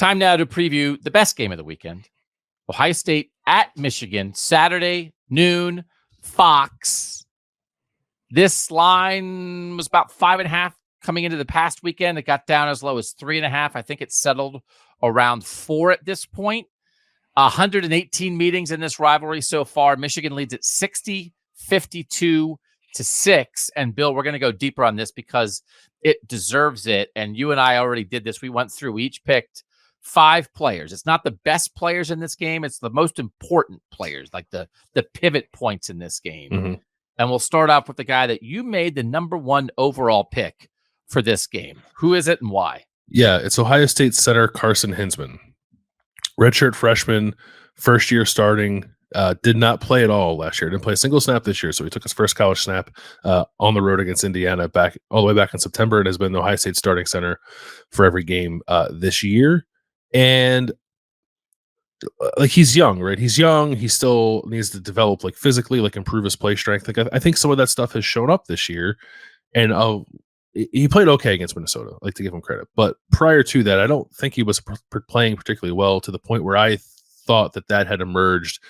Time now to preview the best game of the weekend. Ohio State at Michigan, Saturday, noon, Fox. This line was about 5.5 coming into the past weekend. It got down as low as 3.5. I think it settled around 4 at this point. 118 meetings in this rivalry so far. Michigan leads at 52-6. And Bill, we're going to go deeper on this because it deserves it. And you and I already did this. We went through, we each picked 5 players. It's not the best players in this game. It's the most important players, like the pivot points in this game. Mm-hmm. And we'll start off with the guy that you made the number 1 overall pick for this game. Who is it and why? Yeah, it's Ohio State center Carson Hinsman. Redshirt freshman, first year starting, did not play at all last year. Didn't play a single snap this year, so he took his first college snap on the road against Indiana all the way back in September, and has been the Ohio State starting center for every game this year. And like, he's young, right? He's young. He still needs to develop, like, physically, like, improve his play strength. Like, I think some of that stuff has shown up this year, and he played okay against Minnesota, like, to give him credit. But prior to that, I don't think he was playing particularly well, to the point where I thought that had emerged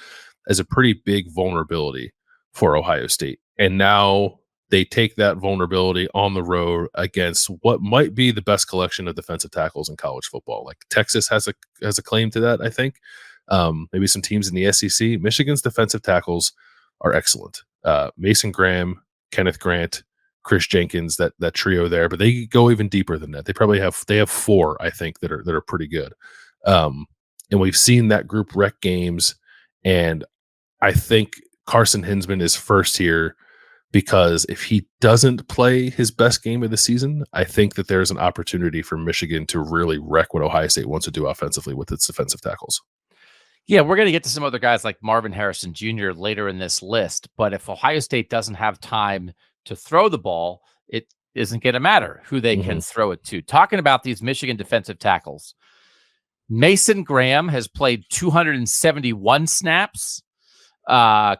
as a pretty big vulnerability for Ohio State. And now they take that vulnerability on the road against what might be the best collection of defensive tackles in college football. Like, Texas has a claim to that, I think. Maybe some teams in the SEC. Michigan's defensive tackles are excellent. Mason Graham, Kenneth Grant, Chris Jenkins, that trio there, but they go even deeper than that. They have 4, I think, that are pretty good. And we've seen that group wreck games, and I think Carson Hinsman is first here because if he doesn't play his best game of the season, I think that there's an opportunity for Michigan to really wreck what Ohio State wants to do offensively with its defensive tackles. Yeah, we're going to get to some other guys like Marvin Harrison Jr. later in this list, but if Ohio State doesn't have time to throw the ball, it isn't going to matter who they can throw it to. Talking about these Michigan defensive tackles, Mason Graham has played 271 snaps.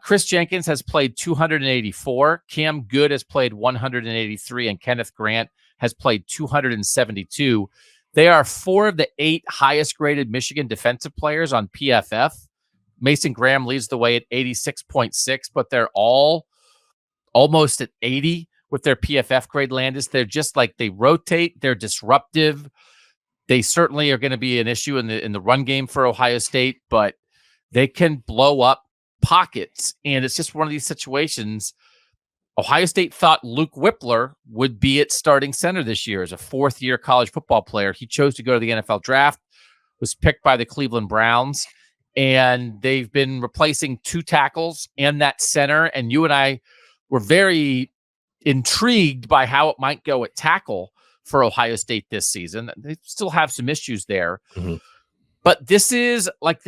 Chris Jenkins has played 284. Cam Good has played 183, and Kenneth Grant has played 272. They are 4 of the 8 highest graded Michigan defensive players on PFF. Mason Graham leads the way at 86.6, but they're all almost at 80 with their PFF grade. Landis, they're just like, they rotate, they're disruptive. They certainly are going to be an issue in the run game for Ohio State, but they can blow up pockets. And it's just one of these situations. Ohio State thought Luke Whippler would be at starting center this year as a 4th-year college football player. He chose to go to the NFL draft, was picked by the Cleveland Browns, and they've been replacing 2 tackles and that center. And you and I were very intrigued by how it might go at tackle for Ohio State this season. They still have some issues there. Mm-hmm. But this is like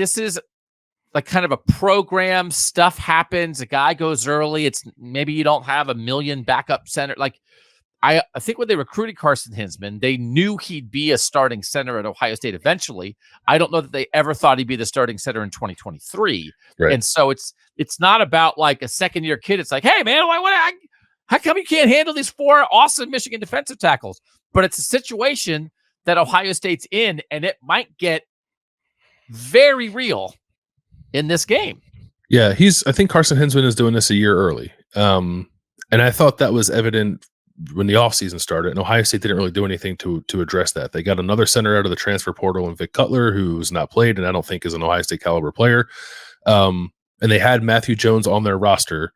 kind of a program. Stuff happens. A guy goes early. It's maybe you don't have a million backup center. Like, I think when they recruited Carson Hinsman, they knew he'd be a starting center at Ohio State eventually. I don't know that they ever thought he'd be the starting center in 2023. Right. And so it's not about like a second-year kid. It's like, hey, man, how come you can't handle these 4 awesome Michigan defensive tackles? But it's a situation that Ohio State's in, and it might get very real in this game. Yeah, I think Carson Hinsman is doing this a year early. And I thought that was evident when the offseason started, and Ohio State didn't really do anything to address that. They got another center out of the transfer portal in Vic Cutler, who's not played, and I don't think is an Ohio State caliber player. And they had Matthew Jones on their roster,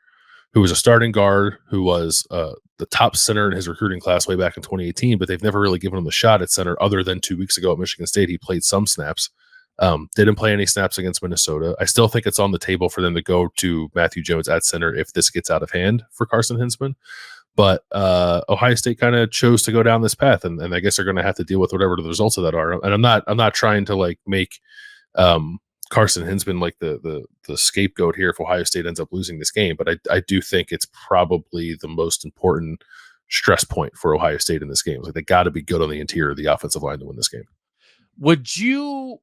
who was a starting guard, who was the top center in his recruiting class way back in 2018, but they've never really given him a shot at center other than 2 weeks ago at Michigan State. He played some snaps. Didn't play any snaps against Minnesota. I still think it's on the table for them to go to Matthew Jones at center if this gets out of hand for Carson Hinsman. But Ohio State kind of chose to go down this path, and I guess they're going to have to deal with whatever the results of that are. And I'm not trying to like make Carson Hinsman like the scapegoat here if Ohio State ends up losing this game, but I do think it's probably the most important stress point for Ohio State in this game. Like, they got to be good on the interior of the offensive line to win this game. Would you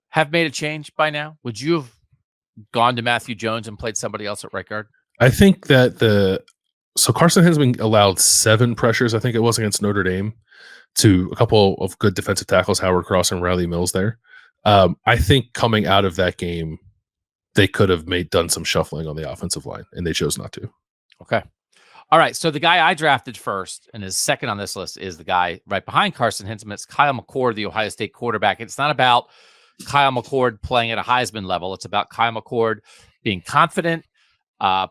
have made a change by now? Would you have gone to Matthew Jones and played somebody else at right guard? I think that so Carson Hinsman allowed 7 pressures, I think it was, against Notre Dame. to a couple of good defensive tackles, Howard Cross and Riley Mills there. I think coming out of that game, they could have done some shuffling on the offensive line, and they chose not to. Okay. All right. So the guy I drafted first and is second on this list is the guy right behind Carson Hinzman. It's Kyle McCord, the Ohio State quarterback. It's not about Kyle McCord playing at a Heisman level. It's about Kyle McCord being confident,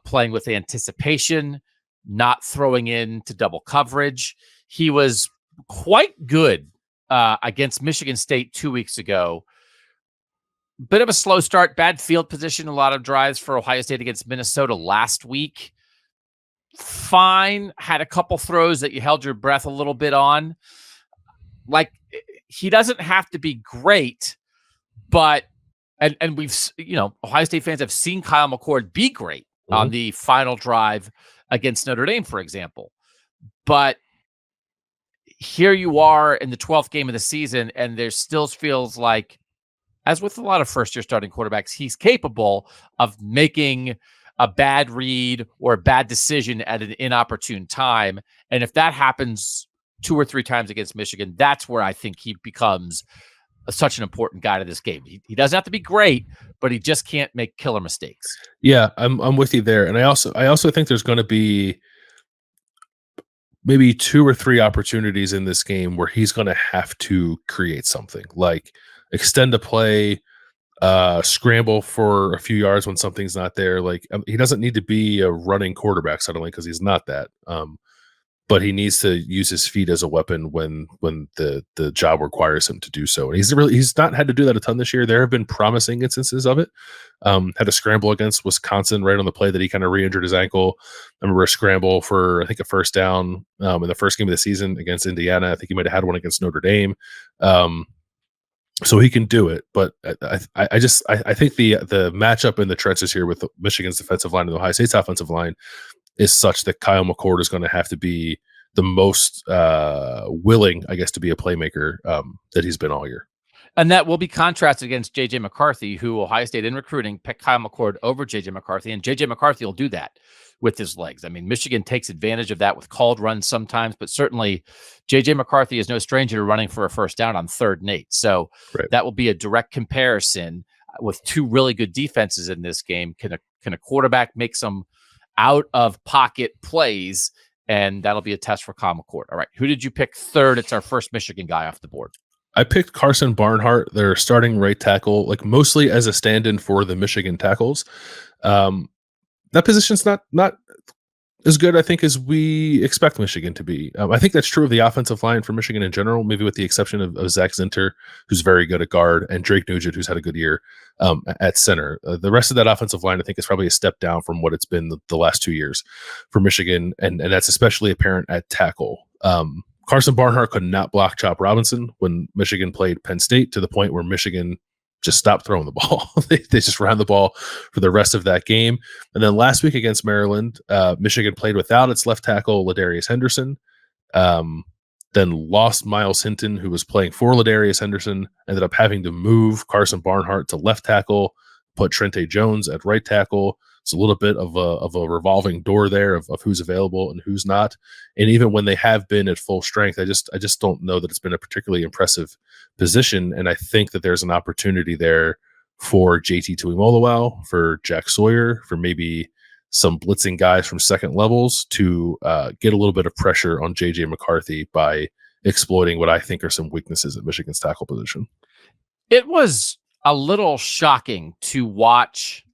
playing with anticipation, not throwing into double coverage. He was quite good against Michigan State 2 weeks ago. Bit of a slow start, bad field position, a lot of drives for Ohio State against Minnesota last week. Fine, had a couple throws that you held your breath a little bit on. Like, he doesn't have to be great, but and we've, Ohio State fans have seen Kyle McCord be great on the final drive against Notre Dame, for example. But here you are in the 12th game of the season, and there still feels like, as with a lot of first-year starting quarterbacks, he's capable of making a bad read or a bad decision at an inopportune time. And if that happens 2 or 3 times against Michigan, that's where I think he becomes such an important guy to this game. He doesn't have to be great, but he just can't make killer mistakes. Yeah, I'm with you there. And I also think there's going to be maybe 2 or 3 opportunities in this game where he's going to have to create something, like extend a play, scramble for a few yards when something's not there. Like, he doesn't need to be a running quarterback suddenly, because he's not that. But he needs to use his feet as a weapon when the job requires him to do so. And he's not had to do that a ton this year. There have been promising instances of it. Had a scramble against Wisconsin right on the play that he kind of re-injured his ankle. I remember a scramble for, I think, a first down in the first game of the season against Indiana. I think he might have had one against Notre Dame. So he can do it, but I think the matchup in the trenches here with Michigan's defensive line and Ohio State's offensive line is such that Kyle McCord is going to have to be the most willing, I guess, to be a playmaker that he's been all year. And that will be contrasted against J.J. McCarthy, who Ohio State in recruiting picked Kyle McCord over J.J. McCarthy, and J.J. McCarthy will do that with his legs. I mean, Michigan takes advantage of that with called runs sometimes, but certainly J.J. McCarthy is no stranger to running for a first down on 3rd and 8. So That will be a direct comparison with 2 really good defenses in this game. Can a quarterback make some out-of-pocket plays? And that'll be a test for Kyle McCord. All right, who did you pick 3rd? It's our first Michigan guy off the board. I picked Carson Barnhart, their starting right tackle, like mostly as a stand-in for the Michigan tackles. That position's not as good, I think, as we expect Michigan to be. I think that's true of the offensive line for Michigan in general, maybe with the exception of Zach Zinter, who's very good at guard, and Drake Nugent, who's had a good year at center. The rest of that offensive line, I think, is probably a step down from what it's been the last 2 years for Michigan, and that's especially apparent at tackle. Carson Barnhart could not block Chop Robinson when Michigan played Penn State, to the point where Michigan just stopped throwing the ball. they just ran the ball for the rest of that game. And then last week against Maryland, Michigan played without its left tackle, Ladarius Henderson, then lost Miles Hinton, who was playing for Ladarius Henderson, ended up having to move Carson Barnhart to left tackle, put Trente Jones at right tackle. It's a little bit of a revolving door there of who's available and who's not. And even when they have been at full strength, I just don't know that it's been a particularly impressive position. And I think that there's an opportunity there for JT Tuimoloau, for Jack Sawyer, for maybe some blitzing guys from second levels to get a little bit of pressure on JJ McCarthy by exploiting what I think are some weaknesses at Michigan's tackle position. It was a little shocking to watch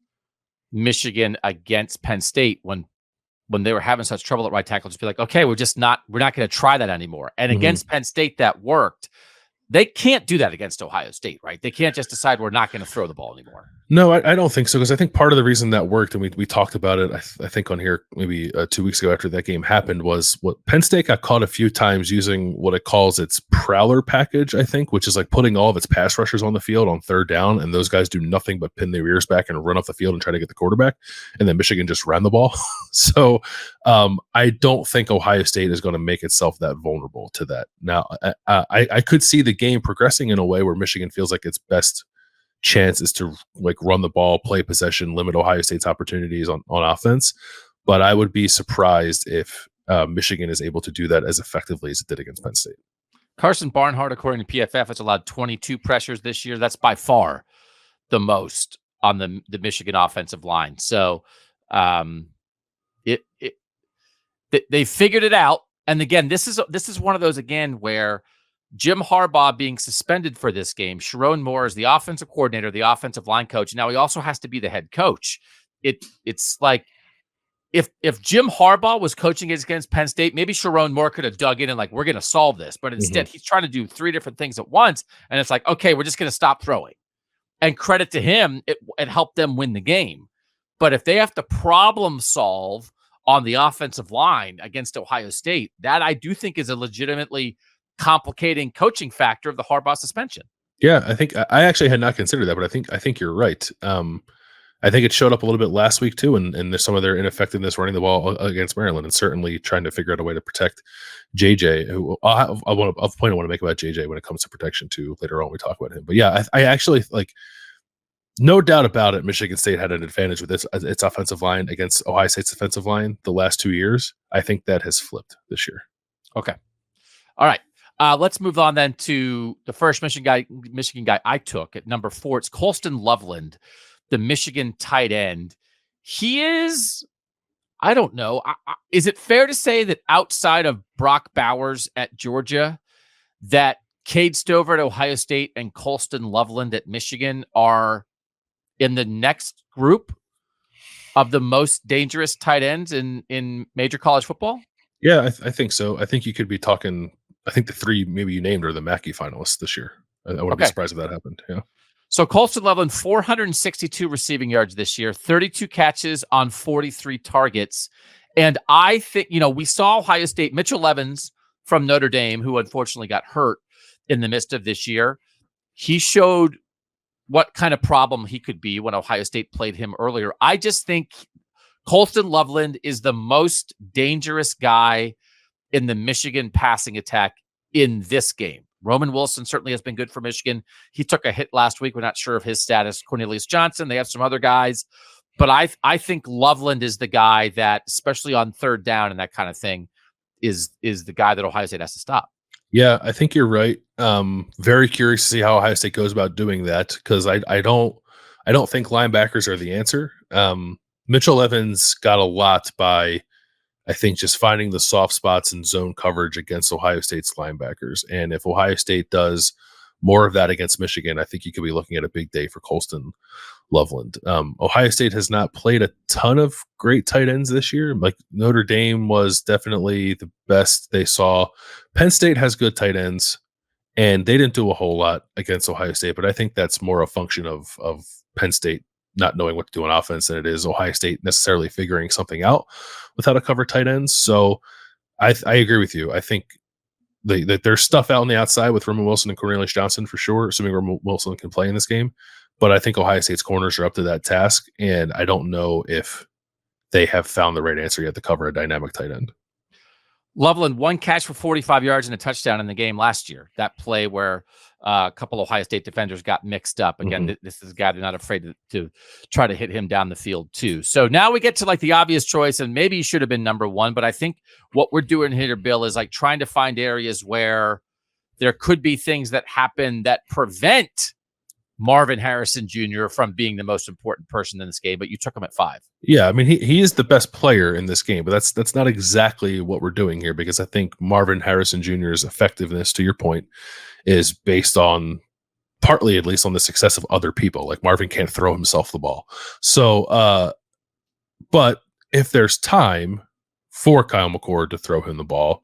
Michigan against Penn State when they were having such trouble at right tackle, just be like, okay, we're not going to try that anymore. And against Penn State, that worked. They can't do that against Ohio State, right? They can't just decide we're not going to throw the ball anymore. No, I don't think so, because I think part of the reason that worked, and we talked about it, I think on here maybe 2 weeks ago after that game happened, was what Penn State got caught a few times using what it calls its prowler package, I think, which is like putting all of its pass rushers on the field on 3rd down, and those guys do nothing but pin their ears back and run off the field and try to get the quarterback, and then Michigan just ran the ball. So I don't think Ohio State is going to make itself that vulnerable to that. Now, I could see the game progressing in a way where Michigan feels like its best chance is to like run the ball, play possession, limit Ohio State's opportunities on offense. But I would be surprised if Michigan is able to do that as effectively as it did against Penn State. Carson Barnhart, according to PFF, has allowed 22 pressures this year. That's by far the most on the Michigan offensive line. So it they figured it out. And again, this is one of those again where Jim Harbaugh being suspended for this game, Sharon Moore is the offensive coordinator, the offensive line coach. Now he also has to be the head coach. It's like if Jim Harbaugh was coaching against Penn State, maybe Sharon Moore could have dug in and like, we're going to solve this. But instead, he's trying to do 3 different things at once. And it's like, okay, we're just going to stop throwing. And credit to him, it helped them win the game. But if they have to problem solve on the offensive line against Ohio State, that I do think is a legitimately complicating coaching factor of the Harbaugh suspension. Yeah, I think I actually had not considered that, but I think you're right. I think it showed up a little bit last week too, and there's some of their ineffectiveness running the ball against Maryland, and certainly trying to figure out a way to protect JJ. Who I want a point I want to make about JJ when it comes to protection too. Later on, we talk about him, but yeah, I actually like. No doubt about it, Michigan State had an advantage with its offensive line against Ohio State's offensive line the last 2 years. I think that has flipped this year. Okay. All right. Let's move on then to the first Michigan guy I took at number 4. It's Colston Loveland, the Michigan tight end. He is, I don't know. Is it fair to say that outside of Brock Bowers at Georgia, that Cade Stover at Ohio State and Colston Loveland at Michigan are in the next group of the most dangerous tight ends in major college football? Yeah, I think so. I think you could be talking. I think the 3 maybe you named are the Mackey finalists this year. I wouldn't be surprised if that happened. Yeah. So Colston Loveland, 462 receiving yards this year, 32 catches on 43 targets. And I think, we saw Ohio State, Mitchell Evans from Notre Dame, who unfortunately got hurt in the midst of this year. He showed what kind of problem he could be when Ohio State played him earlier. I just think Colston Loveland is the most dangerous guy in the Michigan passing attack in this game. Roman Wilson certainly has been good for Michigan. He took a hit last week. We're not sure of his status. Cornelius Johnson, they have some other guys. But I think Loveland is the guy that, especially on third down and that kind of thing, is the guy that Ohio State has to stop. Yeah, I think you're right. Very curious to see how Ohio State goes about doing that, because I don't think linebackers are the answer. Mitchell Evans got a lot by, I think, just finding the soft spots in zone coverage against Ohio State's linebackers. And if Ohio State does more of that against Michigan, I think you could be looking at a big day for Colston Loveland. Ohio State has not played a ton of great tight ends this year. Like Notre Dame was definitely the best they saw. Penn State has good tight ends, and they didn't do a whole lot against Ohio State, but I think that's more a function of Penn State not knowing what to do on offense than it is Ohio State necessarily figuring something out without a cover tight ends. So I agree with you. I think that there's stuff out on the outside with Roman Wilson and Cornelius Johnson for sure, assuming Roman Wilson can play in this game. But I think Ohio State's corners are up to that task, and I don't know if they have found the right answer yet to cover a dynamic tight end. Loveland, 1 catch for 45 yards and a touchdown in the game last year. That play where a couple of Ohio State defenders got mixed up. Again, this is a guy they're not afraid to try to hit him down the field too. So now we get to like the obvious choice, and maybe he should have been number 1. But I think what we're doing here, Bill, is like trying to find areas where there could be things that happen that prevent Marvin Harrison Jr. from being the most important person in this game, but you took him at 5. Yeah, I mean, he is the best player in this game, but that's not exactly what we're doing here, because I think Marvin Harrison Jr.'s effectiveness, to your point, is based on, partly at least, on the success of other people. Like Marvin can't throw himself the ball. So, but if there's time for Kyle McCord to throw him the ball,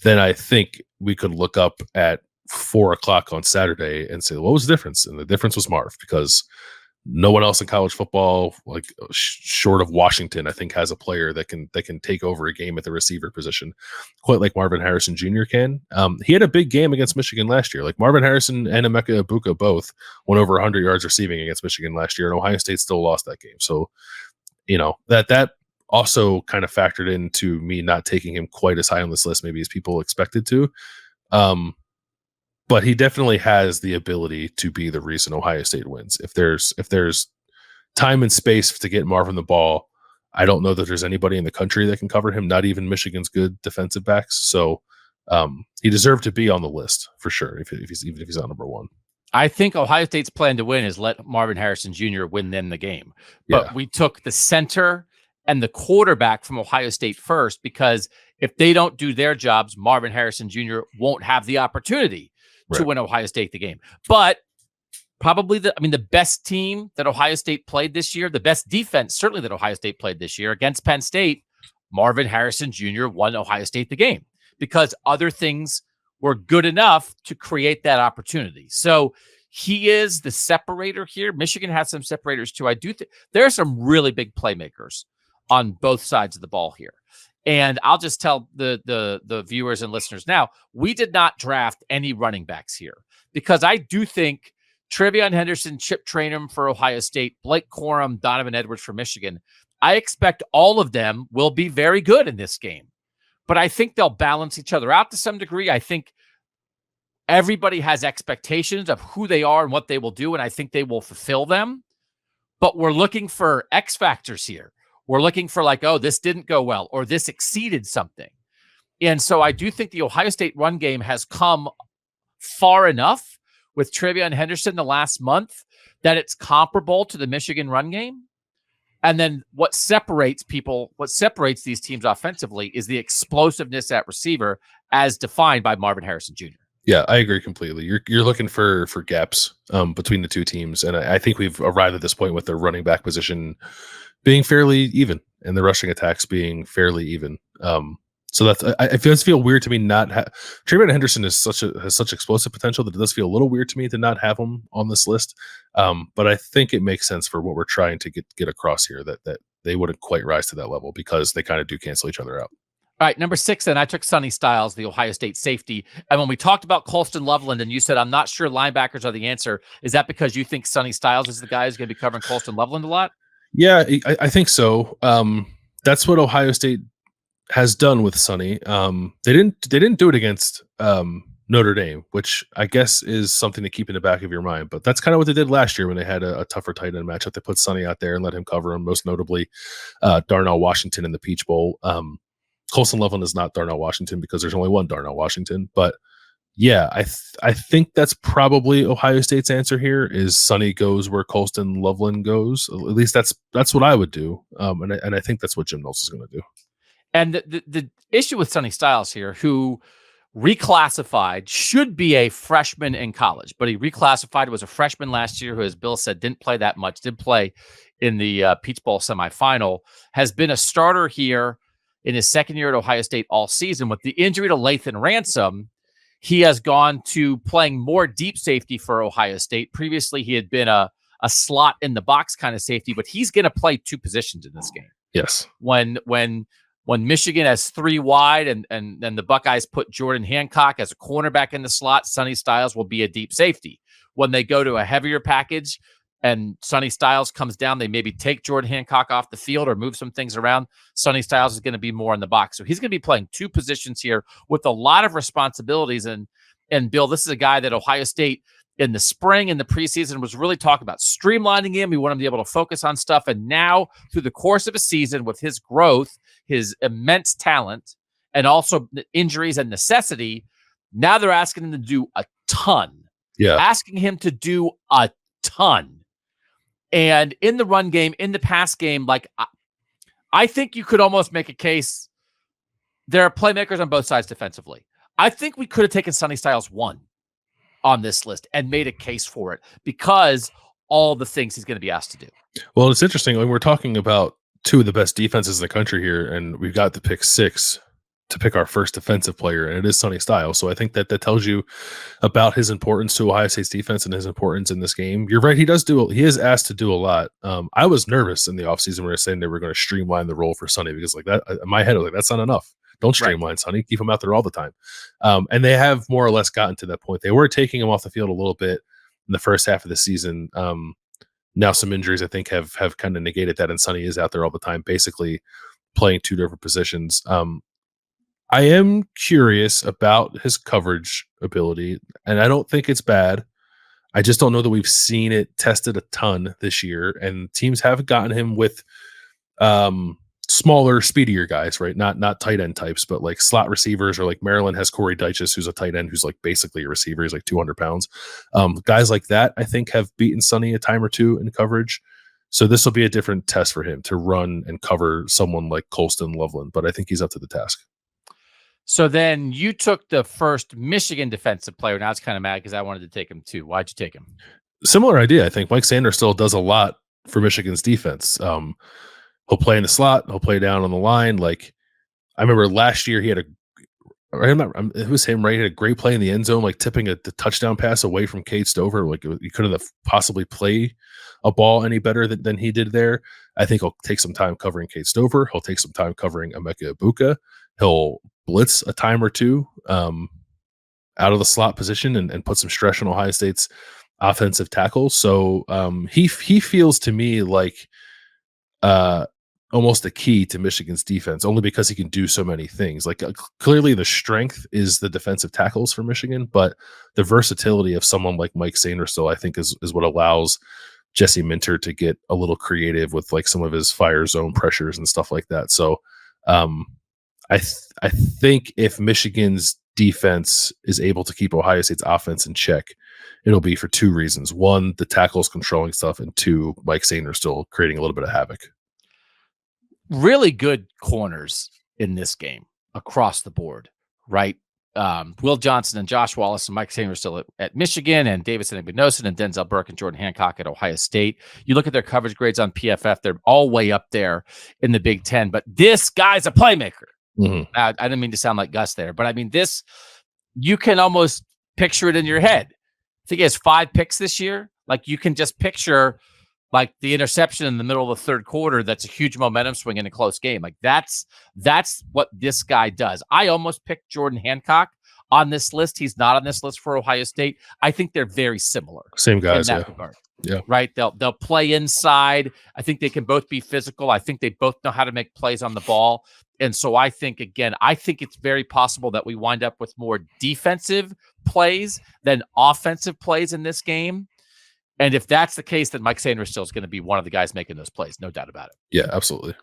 then I think we could look up at 4:00 on Saturday and say, what was the difference? And the difference was Marv, because no one else in college football, like short of Washington, I think, has a player that can take over a game at the receiver position, quite like Marvin Harrison Jr. can. He had a big game against Michigan last year. Like Marvin Harrison and Emeka Egbuka both went over 100 yards receiving against Michigan last year, and Ohio State still lost that game. So, that also kind of factored into me not taking him quite as high on this list, maybe as people expected to. But he definitely has the ability to be the reason Ohio State wins. If there's time and space to get Marvin the ball, I don't know that there's anybody in the country that can cover him, not even Michigan's good defensive backs. So He deserved to be on the list for sure, even if he's not number one. I think Ohio State's plan to win is let Marvin Harrison Jr. win them the game. But Yeah. we took the center and the quarterback from Ohio State first, because if they don't do their jobs, Marvin Harrison Jr. won't have the opportunity to win Ohio State the game. But probably the best team that Ohio State played this year, the best defense certainly that Ohio State played this year against Penn State, Marvin Harrison Jr. won Ohio State the game because other things were good enough to create that opportunity. So he is the separator here. Michigan has some separators too. I do think there are some really big playmakers on both sides of the ball here. And I'll just tell the viewers and listeners now, we did not draft any running backs here because I do think Trevion Henderson, Chip Traynham for Ohio State, Blake Corum, Donovan Edwards for Michigan, I expect all of them will be very good in this game. But I think they'll balance each other out to some degree. I think everybody has expectations of who they are and what they will do, and I think they will fulfill them. But we're looking for X factors here. We're looking for like, oh, this didn't go well, or this exceeded something. And so I do think the Ohio State run game has come far enough with Trevion Henderson the last month that it's comparable to the Michigan run game. And then what separates these teams offensively is the explosiveness at receiver as defined by Marvin Harrison Jr. Yeah, I agree completely. You're looking for gaps between the two teams, and I think we've arrived at this point with the running back position being fairly even and the rushing attacks being fairly even. So that's it does feel weird to me not have Trevion Henderson has such explosive potential that it does feel a little weird to me to not have him on this list. But I think it makes sense for what we're trying to get across here that they wouldn't quite rise to that level because they kind of do cancel each other out. All right, number 6, then I took Sonny Styles, the Ohio State safety. And when we talked about Colston Loveland and you said, I'm not sure linebackers are the answer, is that because you think Sonny Styles is the guy who's going to be covering Colston Loveland a lot? Yeah, I think so. That's what Ohio State has done with Sonny. They didn't do it against Notre Dame, which I guess is something to keep in the back of your mind. But that's kind of what they did last year when they had a tougher tight end matchup. They put Sonny out there and let him cover him, most notably Darnell Washington in the Peach Bowl. Colston Loveland is not Darnell Washington because there's only one Darnell Washington. But yeah, I think that's probably Ohio State's answer here is Sonny goes where Colston Loveland goes. At least that's what I would do. And I think that's what Jim Knowles is going to do. And the issue with Sonny Styles here, who reclassified, should be a freshman in college, but he reclassified, was a freshman last year who, as Bill said, didn't play that much, did play in the Peach Bowl semifinal, has been a starter here in his second year at Ohio State all season. With the injury to Lathan Ransom, he has gone to playing more deep safety for Ohio State. Previously, he had been a slot in the box kind of safety, but he's going to play two positions in this game. Yes. When Michigan has 3 wide and then the Buckeyes put Jordan Hancock as a cornerback in the slot, Sonny Styles will be a deep safety. When they go to a heavier package and Sonny Styles comes down, they maybe take Jordan Hancock off the field or move some things around. Sonny Styles is going to be more in the box. So he's going to be playing 2 positions here with a lot of responsibilities. And Bill, this is a guy that Ohio State in the spring and the preseason was really talking about streamlining him. We want him to be able to focus on stuff. And now through the course of a season with his growth, his immense talent, and also the injuries and necessity, now they're asking him to do a ton. Yeah. Asking him to do a ton. And in the run game, in the pass game, like I think you could almost make a case. There are playmakers on both sides defensively. I think we could have taken Sonny Styles 1 on this list and made a case for it because all the things he's going to be asked to do. Well, it's interesting when we're talking about 2 of the best defenses in the country here, and we've got to pick 6 to pick our first defensive player, and it is Sonny Styles. So I think that tells you about his importance to Ohio State's defense and his importance in this game. You're right. He is asked to do a lot. I was nervous in the offseason when they were saying they were going to streamline the role for Sonny because like that in my head, I was like, that's not enough. Don't streamline Sonny. Keep him out there all the time. And they have more or less gotten to that point. They were taking him off the field a little bit in the first half of the season. Now some injuries, I think, have kind of negated that, and Sonny is out there all the time, basically playing 2 different positions. I am curious about his coverage ability, and I don't think it's bad. I just don't know that we've seen it tested a ton this year, and teams have gotten him with smaller, speedier guys, right? Not tight end types, but like slot receivers, or like Maryland has Corey Dyches, who's a tight end, who's like basically a receiver. He's like 200 pounds. Guys like that, I think, have beaten Sonny a time or two in coverage. So this will be a different test for him to run and cover someone like Colston Loveland, but I think he's up to the task. So then you took the first Michigan defensive player. Now it's kind of mad because I wanted to take him too. Why'd you take him? Similar idea. I think Mike Sanders still does a lot for Michigan's defense. He'll play in the slot. He'll play down on the line. Like, I remember last year he had it was him, right? He had a great play in the end zone, like tipping the touchdown pass away from Cade Stover. Like, you couldn't have possibly played a ball any better than he did there. I think he'll take some time covering Cade Stover. He'll take some time covering Emeka Ibuka. He'll blitz a time or two out of the slot position and put some stress on Ohio State's offensive tackles. So he feels to me like almost a key to Michigan's defense, only because he can do so many things. Like, clearly the strength is the defensive tackles for Michigan, but the versatility of someone like Mike Sainristil, I think, is what allows Jesse Minter to get a little creative with like some of his fire zone pressures and stuff like that. So I think if Michigan's defense is able to keep Ohio State's offense in check, it'll be for two reasons. One, the tackles controlling stuff, and two, Mike Sainristil creating a little bit of havoc. Really good corners in this game across the board, right? Will Johnson and Josh Wallace and Mike Sainristil at Michigan, and Davison Igbinosun and Denzel Burke and Jordan Hancock at Ohio State. You look at their coverage grades on PFF, they're all way up there in the Big Ten, but this guy's a playmaker. Mm-hmm. I didn't mean to sound like Gus there, but I mean, this, you can almost picture it in your head. I think he has 5 picks this year. Like, you can just picture like the interception in the middle of the third quarter. That's a huge momentum swing in a close game. Like, that's what this guy does. I almost picked Jordan Hancock on this list. He's not on this list for Ohio State. I think they're very similar. Same guys, in that regard. Yeah. Right. They'll play inside. I think they can both be physical. I think they both know how to make plays on the ball. And so I think it's very possible that we wind up with more defensive plays than offensive plays in this game. And if that's the case, then Mike Sainristil is going to be one of the guys making those plays. No doubt about it. Yeah, absolutely.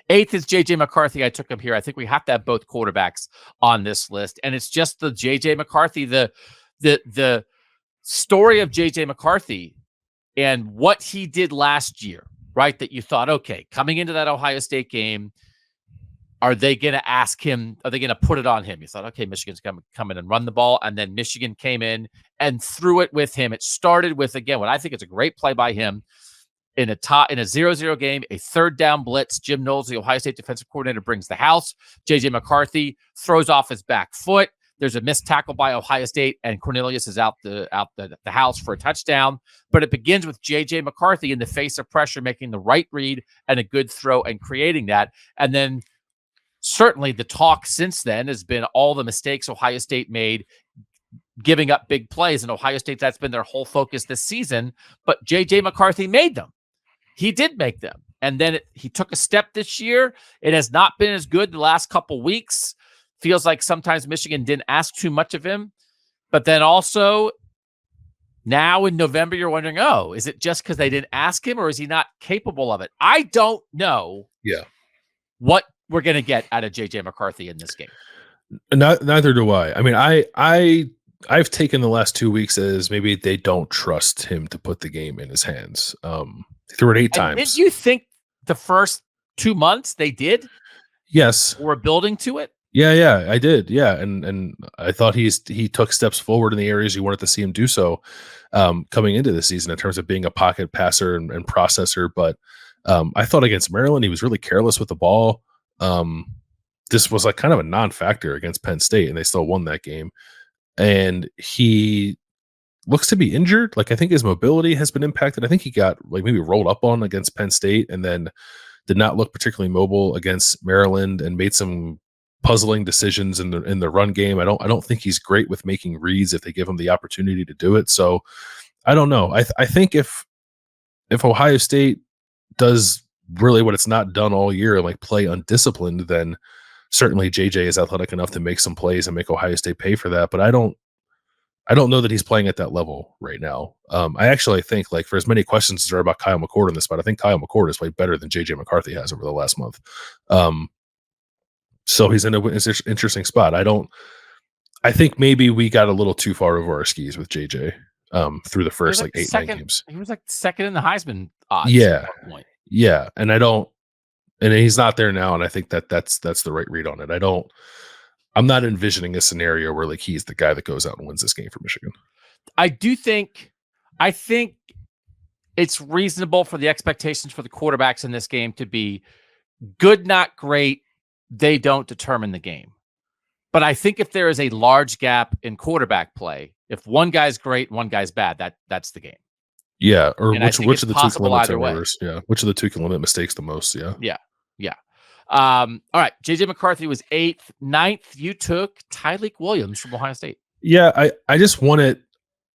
8th is J.J. McCarthy. I took him here. I think we have to have both quarterbacks on this list. And it's just the J.J. McCarthy, the story of J.J. McCarthy and what he did last year, right? That you thought, okay, coming into that Ohio State game, are they going to ask him? Are they going to put it on him? You thought, okay, Michigan's going to come in and run the ball. And then Michigan came in and threw it with him. It started with, again, what I think is a great play by him in a 0-0 game, a third down blitz. Jim Knowles, the Ohio State defensive coordinator, brings the house. J.J. McCarthy throws off his back foot. There's a missed tackle by Ohio State, and Cornelius is out the house for a touchdown. But it begins with J.J. McCarthy in the face of pressure, making the right read and a good throw and creating that. And then certainly the talk since then has been all the mistakes Ohio State made, giving up big plays. And Ohio State, that's been their whole focus this season. But J.J. McCarthy made them. He did make them. And then he took a step this year. It has not been as good the last couple weeks. Feels like sometimes Michigan didn't ask too much of him. But then also now in November, you're wondering, oh, is it just because they didn't ask him, or is he not capable of it? I don't know. Yeah. What we're going to get out of J.J. McCarthy in this game. Neither do I. I mean, I've taken the last 2 weeks as maybe they don't trust him to put the game in his hands. He threw it 8 times. Did you think the first 2 months they did? Yes. Or building to it? Yeah, I did. Yeah, and I thought he took steps forward in the areas you wanted to see him do so coming into the season in terms of being a pocket passer and processor. But I thought against Maryland, he was really careless with the ball. This was like kind of a non-factor against Penn State, and they still won that game. And he looks to be injured. Like, I think his mobility has been impacted. I think he got like maybe rolled up on against Penn State, and then did not look particularly mobile against Maryland, and made some puzzling decisions in the run game. I don't think he's great with making reads if they give him the opportunity to do it. So I don't know. I think if Ohio State does really what it's not done all year, like play undisciplined, then certainly JJ is athletic enough to make some plays and make Ohio State pay for that. But I don't I don't know that he's playing at that level right now. I actually think, like, for as many questions as there are about Kyle McCord in this spot, I think Kyle McCord has played better than JJ McCarthy has over the last month. So he's in an interesting spot. I think maybe we got a little too far over our skis with JJ through the first like 8-9 games. He was like second in the Heisman odds. Yeah. At one point. Yeah. And he's not there now. And I think that's the right read on it. I'm not envisioning a scenario where like he's the guy that goes out and wins this game for Michigan. I think it's reasonable for the expectations for the quarterbacks in this game to be good, not great. They don't determine the game. But I think if there is a large gap in quarterback play, if one guy's great, one guy's bad, that's the game. Yeah. Or and which of the two can limit either way. Yeah. Which of the two can limit mistakes the most? Yeah. Yeah. Yeah. All right. JJ McCarthy was 8th. 9th, you took Tyleik Williams from Ohio State. Yeah. I just wanted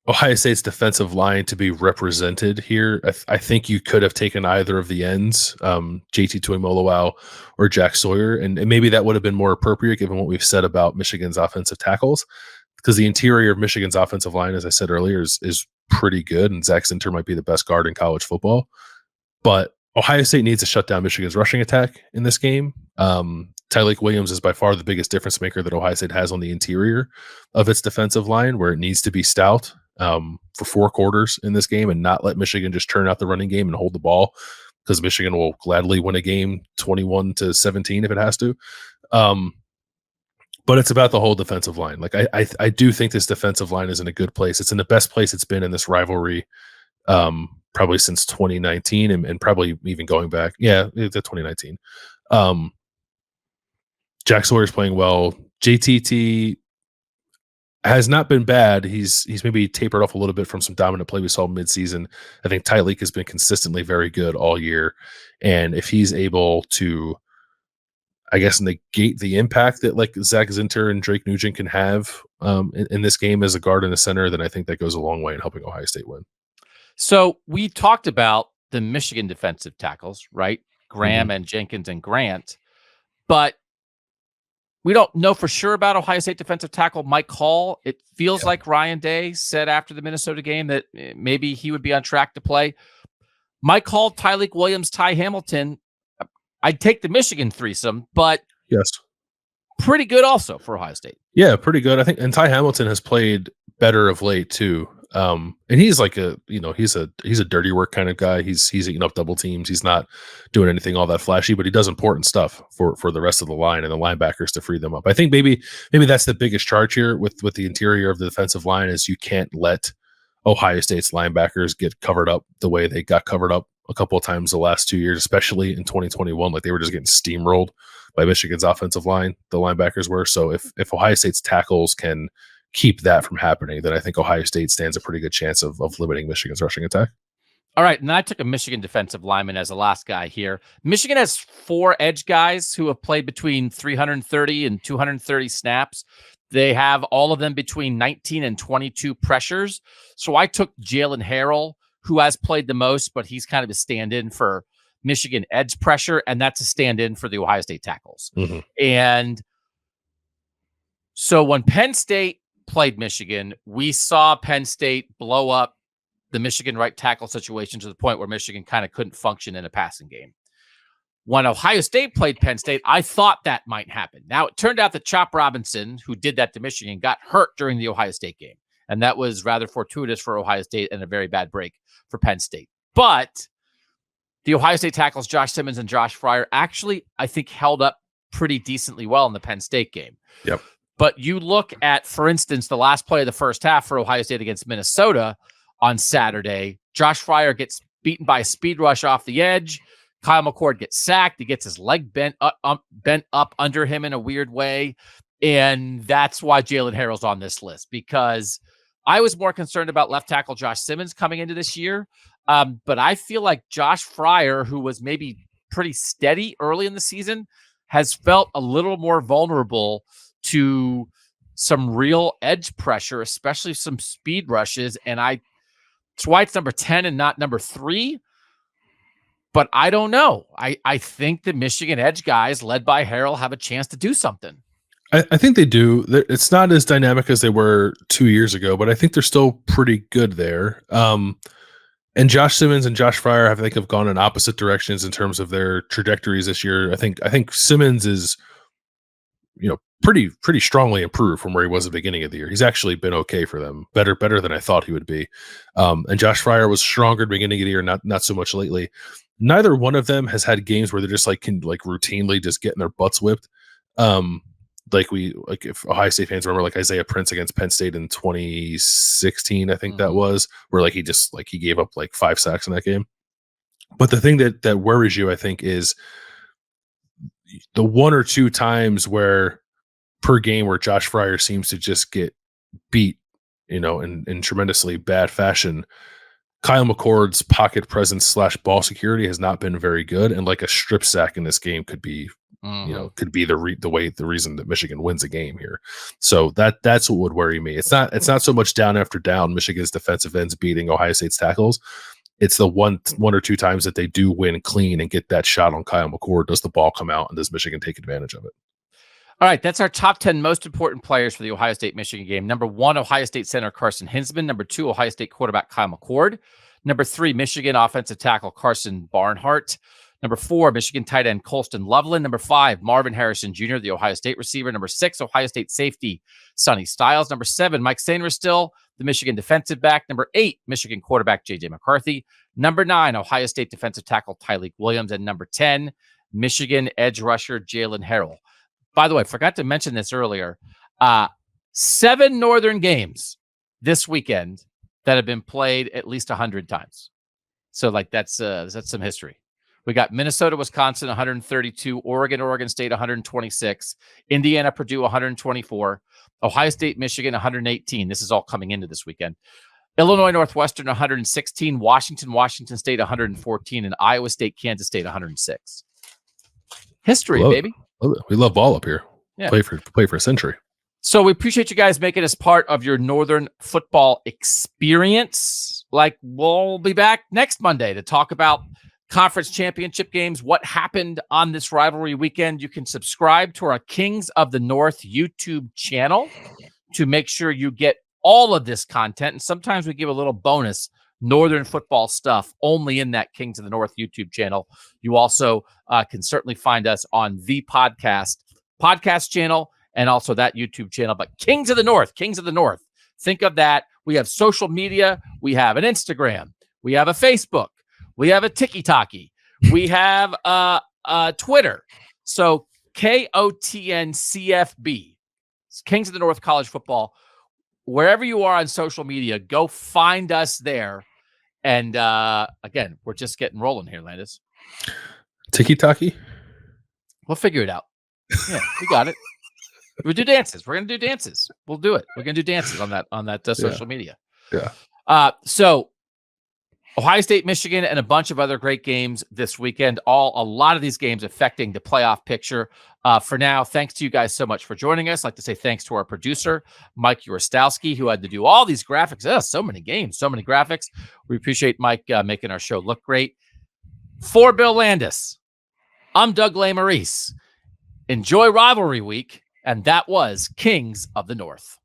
Ohio State's defensive line to be represented here. I think you could have taken either of the ends, JT Tuimoloau or Jack Sawyer, and maybe that would have been more appropriate given what we've said about Michigan's offensive tackles, because the interior of Michigan's offensive line, as I said earlier, is pretty good, and Zach Zinter might be the best guard in college football. But Ohio State needs to shut down Michigan's rushing attack in this game. Tyleik Williams is by far the biggest difference maker that Ohio State has on the interior of its defensive line, where it needs to be stout for 4 quarters in this game and not let Michigan just turn out the running game and hold the ball, because Michigan will gladly win a game 21-17 if it has to. But it's about the whole defensive line. Like I do think this defensive line is in a good place. It's in the best place it's been in this rivalry, probably since 2019 and probably even going back. Yeah, to 2019. Jack Sawyer's playing well. JTT has not been bad. He's maybe tapered off a little bit from some dominant play we saw midseason. I think Tyleik has been consistently very good all year. And if he's able to, I guess, negate the impact that like Zach Zinter and Drake Nugent can have in this game as a guard and a center, then I think that goes a long way in helping Ohio State win. So we talked about the Michigan defensive tackles, right? Graham and Jenkins and Grant. But we don't know for sure about Ohio State defensive tackle Mike Hall. It feels like Ryan Day said after the Minnesota game that maybe he would be on track to play. Mike Hall, Tyleik Williams, Ty Hamilton. I'd take the Michigan threesome, but yes, pretty good also for Ohio State. Yeah, pretty good. I think, and Ty Hamilton has played better of late too. And he's like he's a dirty work kind of guy. He's eating up double teams. He's not doing anything all that flashy, but he does important stuff for the rest of the line and the linebackers to free them up. I think maybe that's the biggest charge here with the interior of the defensive line is you can't let Ohio State's linebackers get covered up the way they got covered up a couple of times the last 2 years, especially in 2021. Like they were just getting steamrolled by Michigan's offensive line. The linebackers were. So if Ohio State's tackles can keep that from happening, then I think Ohio State stands a pretty good chance of limiting Michigan's rushing attack. All right, and I took a Michigan defensive lineman as the last guy here. Michigan has 4 edge guys who have played between 330 and 230 snaps. They have all of them between 19 and 22 pressures. So I took Jalen Harrell, who has played the most, but he's kind of a stand-in for Michigan edge pressure, and that's a stand-in for the Ohio State tackles. And so when Penn State played Michigan, we saw Penn State blow up the Michigan right tackle situation to the point where Michigan kind of couldn't function in a passing game. When Ohio State played Penn State, I thought that might happen. Now, it turned out that Chop Robinson, who did that to Michigan, got hurt during the Ohio State game. And that was rather fortuitous for Ohio State and a very bad break for Penn State. But the Ohio State tackles, Josh Simmons and Josh Fryer, actually, I think, held up pretty decently well in the Penn State game. Yep. But you look at, for instance, the last play of the first half for Ohio State against Minnesota on Saturday. Josh Fryer gets beaten by a speed rush off the edge. Kyle McCord gets sacked. He gets his leg bent up under him in a weird way. And that's why Jalen Harrell's on this list, because I was more concerned about left tackle Josh Simmons coming into this year. But I feel like Josh Fryer, who was maybe pretty steady early in the season, has felt a little more vulnerable to some real edge pressure, especially some speed rushes. And that's why it's number 10 and not number 3. But I don't know. I think the Michigan edge guys led by Harrell have a chance to do something. I think they do. It's not as dynamic as they were 2 years ago, but I think they're still pretty good there. And Josh Simmons and Josh Fryer, I think, have gone in opposite directions in terms of their trajectories this year. I think Simmons is, pretty strongly improved from where he was at the beginning of the year. He's actually been okay for them, better than I thought he would be. And Josh Fryer was stronger at the beginning of the year, not so much lately. Neither one of them has had games where they're just can routinely just getting their butts whipped. If Ohio State fans remember, Isaiah Prince against Penn State in 2016, I think that was, where he gave up 5 sacks in that game. But the thing that worries you, I think, is the 1 or 2 times per game where Josh Fryer seems to just get beat, in tremendously bad fashion. Kyle McCord's pocket presence / ball security has not been very good, and a strip sack in this game could be, the reason that Michigan wins a game here. So that's what would worry me. It's not so much down after down Michigan's defensive ends beating Ohio State's tackles. It's the one or 2 times that they do win clean and get that shot on Kyle McCord. Does the ball come out, and does Michigan take advantage of it? All right, that's our top 10 most important players for the Ohio State-Michigan game. Number 1, Ohio State center Carson Hinsman. Number 2, Ohio State quarterback Kyle McCord. Number 3, Michigan offensive tackle Carson Barnhart. Number 4, Michigan tight end Colston Loveland. Number 5, Marvin Harrison Jr., the Ohio State receiver. Number 6, Ohio State safety Sonny Styles. Number 7, Mike Sainristil, the Michigan defensive back. Number 8, Michigan quarterback J.J. McCarthy. Number 9, Ohio State defensive tackle Tyleek Williams. And number 10, Michigan edge rusher Jalen Harrell. By the way, I forgot to mention this earlier. 7 Northern games this weekend that have been played at least 100 times. So that's some history. We got Minnesota, Wisconsin, 132, Oregon State, 126, Indiana, Purdue, 124, Ohio State, Michigan, 118. This is all coming into this weekend. Illinois, Northwestern, 116, Washington State, 114, and Iowa State, Kansas State, 106. History, baby. We love ball up here. Yeah. Play for a century. So we appreciate you guys making us part of your Northern football experience. We'll be back next Monday to talk about conference championship games, what happened on this rivalry weekend. You can subscribe to our Kings of the North YouTube channel to make sure you get all of this content. And sometimes we give a little bonus Northern football stuff only in that Kings of the North YouTube channel. You also can certainly find us on the podcast channel and also that YouTube channel. But Kings of the North. Think of that. We have social media. We have an Instagram. We have a Facebook. We have a TikTok. We have Twitter. So KOTNCFB. It's Kings of the North College Football. Wherever you are on social media, go find us there. And again, we're just getting rolling here, Landis. TikTok? We'll figure it out. Yeah, we got it. We'll do dances. We're going to do dances. We'll do it. We're going to do dances on that social media. Yeah. So Ohio State, Michigan, and a bunch of other great games this weekend. A lot of these games affecting the playoff picture. For now, thanks to you guys so much for joining us. I'd like to say thanks to our producer, Mike Urostowski, who had to do all these graphics. Oh, so many games, so many graphics. We appreciate Mike making our show look great. For Bill Landis, I'm Doug Lesmerises. Enjoy rivalry week, and that was Kings of the North.